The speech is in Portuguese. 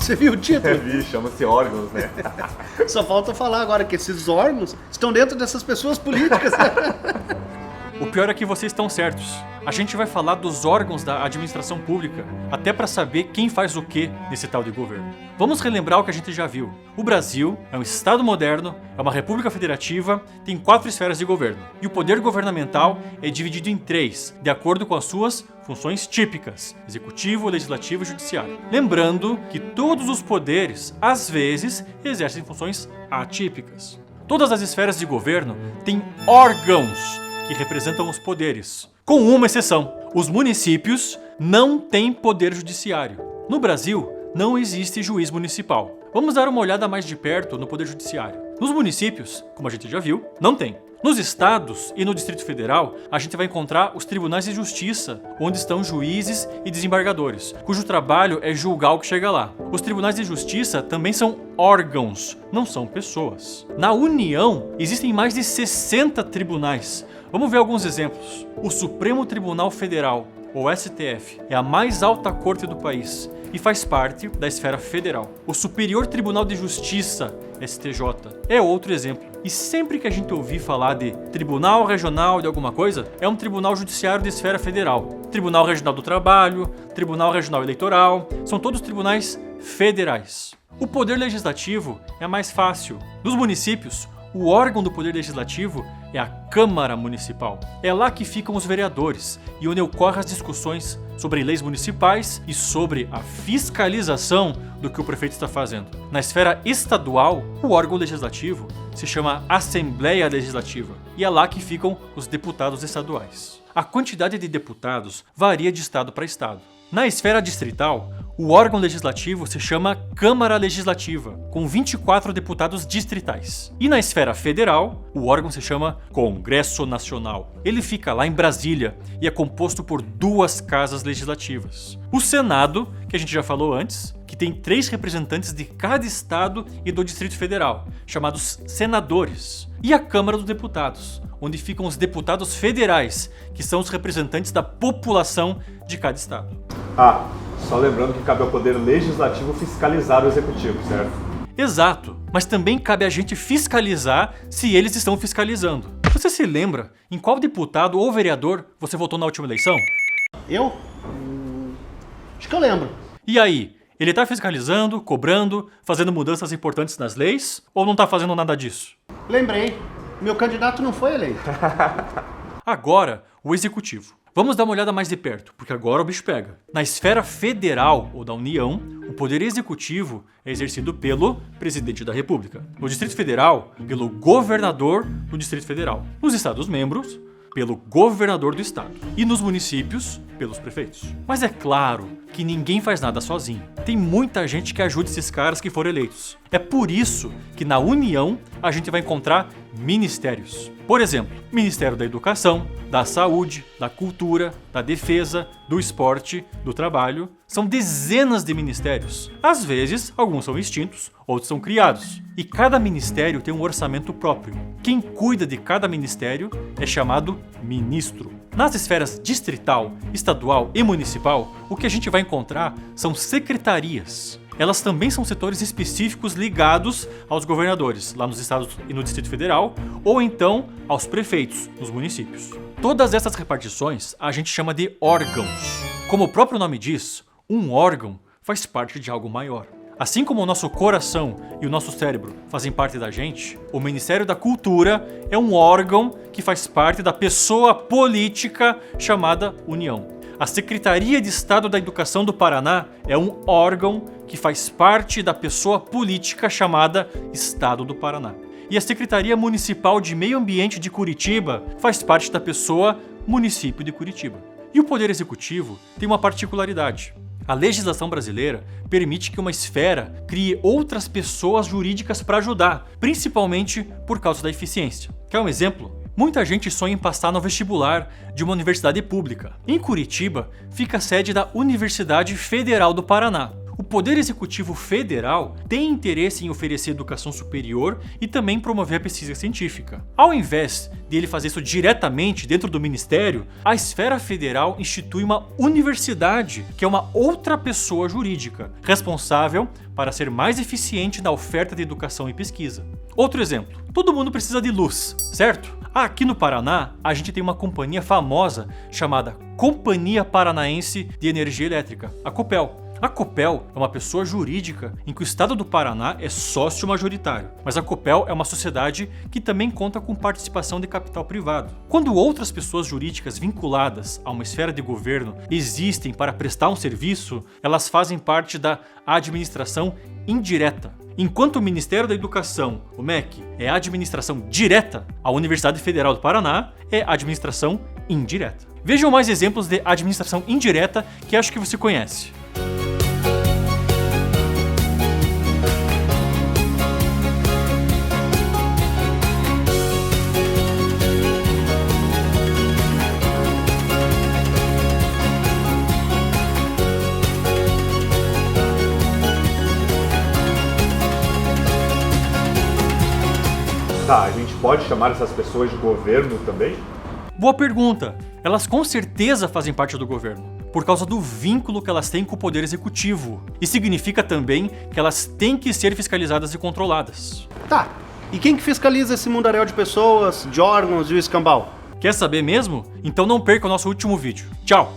Você viu o título? Vi, chama-se órgãos, né? Só falta falar agora que esses órgãos estão dentro dessas pessoas políticas. O pior é que vocês estão certos. A gente vai falar dos órgãos da administração pública, até para saber quem faz o que nesse tal de governo. Vamos relembrar o que a gente já viu. O Brasil é um Estado moderno, é uma república federativa, tem 4 esferas de governo. E o poder governamental é dividido em 3, de acordo com as suas funções típicas: executivo, legislativo e judiciário. Lembrando que todos os poderes, às vezes, exercem funções atípicas. Todas as esferas de governo têm órgãos que representam os poderes, com uma exceção: os municípios não têm poder judiciário. No Brasil, não existe juiz municipal. Vamos dar uma olhada mais de perto no poder judiciário. Nos municípios, como a gente já viu, não tem. Nos estados e no Distrito Federal, a gente vai encontrar os tribunais de justiça, onde estão juízes e desembargadores, cujo trabalho é julgar o que chega lá. Os tribunais de justiça também são órgãos, não são pessoas. Na União, existem mais de 60 tribunais. Vamos ver alguns exemplos. O Supremo Tribunal Federal, ou STF, é a mais alta corte do país e faz parte da esfera federal. O Superior Tribunal de Justiça, STJ, é outro exemplo. E sempre que a gente ouvir falar de Tribunal Regional de alguma coisa, é um tribunal judiciário de esfera federal. Tribunal Regional do Trabalho, Tribunal Regional Eleitoral, são todos tribunais federais. O Poder Legislativo é mais fácil. Nos municípios, o órgão do Poder Legislativo é a Câmara Municipal. É lá que ficam os vereadores e onde ocorrem as discussões sobre leis municipais e sobre a fiscalização do que o prefeito está fazendo. Na esfera estadual, o órgão legislativo se chama Assembleia Legislativa e é lá que ficam os deputados estaduais. A quantidade de deputados varia de estado para estado. Na esfera distrital, o órgão legislativo se chama Câmara Legislativa, com 24 deputados distritais. E na esfera federal, o órgão se chama Congresso Nacional. Ele fica lá em Brasília e é composto por 2 casas legislativas. O Senado, que a gente já falou antes, que tem 3 representantes de cada estado e do Distrito Federal, chamados senadores. E a Câmara dos Deputados, onde ficam os deputados federais, que são os representantes da população de cada estado. Só lembrando que cabe ao Poder Legislativo fiscalizar o Executivo, certo? Exato, mas também cabe a gente fiscalizar se eles estão fiscalizando. Você se lembra em qual deputado ou vereador você votou na última eleição? Eu? Acho que eu lembro. E aí, ele tá fiscalizando, cobrando, fazendo mudanças importantes nas leis ou não tá fazendo nada disso? Lembrei. Meu candidato não foi eleito. Agora, o Executivo. Vamos dar uma olhada mais de perto, porque agora o bicho pega. Na esfera federal ou da União, o poder executivo é exercido pelo Presidente da República. No Distrito Federal, pelo governador do Distrito Federal. Nos Estados-membros, pelo governador do estado. E nos municípios, pelos prefeitos. Mas é claro que ninguém faz nada sozinho. Tem muita gente que ajuda esses caras que foram eleitos. É por isso que na União a gente vai encontrar ministérios. Por exemplo, Ministério da Educação, da Saúde, da Cultura, da Defesa, do Esporte, do Trabalho. São dezenas de ministérios. Às vezes, alguns são extintos, outros são criados. E cada ministério tem um orçamento próprio. Quem cuida de cada ministério é chamado ministro. Nas esferas distrital, estadual e municipal, o que a gente vai encontrar são secretarias. Elas também são setores específicos ligados aos governadores, lá nos estados e no Distrito Federal, ou então aos prefeitos, nos municípios. Todas essas repartições a gente chama de órgãos. Como o próprio nome diz, um órgão faz parte de algo maior. Assim como o nosso coração e o nosso cérebro fazem parte da gente, o Ministério da Cultura é um órgão que faz parte da pessoa política chamada União. A Secretaria de Estado da Educação do Paraná é um órgão que faz parte da pessoa política chamada Estado do Paraná. E a Secretaria Municipal de Meio Ambiente de Curitiba faz parte da pessoa Município de Curitiba. E o Poder Executivo tem uma particularidade. A legislação brasileira permite que uma esfera crie outras pessoas jurídicas para ajudar, principalmente por causa da eficiência. Quer um exemplo? Muita gente sonha em passar no vestibular de uma universidade pública. Em Curitiba, fica a sede da Universidade Federal do Paraná. O Poder Executivo Federal tem interesse em oferecer educação superior e também promover a pesquisa científica. Ao invés dele fazer isso diretamente dentro do Ministério, a esfera federal institui uma universidade, que é uma outra pessoa jurídica, responsável para ser mais eficiente na oferta de educação e pesquisa. Outro exemplo, todo mundo precisa de luz, certo? Aqui no Paraná, a gente tem uma companhia famosa chamada Companhia Paranaense de Energia Elétrica, a Copel. A Copel é uma pessoa jurídica em que o estado do Paraná é sócio majoritário, mas a Copel é uma sociedade que também conta com participação de capital privado. Quando outras pessoas jurídicas vinculadas a uma esfera de governo existem para prestar um serviço, elas fazem parte da administração indireta. Enquanto o Ministério da Educação, o MEC, é a administração direta, a Universidade Federal do Paraná é a administração indireta. Vejam mais exemplos de administração indireta que acho que você conhece. Tá, a gente pode chamar essas pessoas de governo também? Boa pergunta! Elas com certeza fazem parte do governo, por causa do vínculo que elas têm com o poder executivo. E significa também que elas têm que ser fiscalizadas e controladas. Tá, e quem que fiscaliza esse mundaréu de pessoas, de órgãos e o escambau? Quer saber mesmo? Então não perca o nosso último vídeo. Tchau!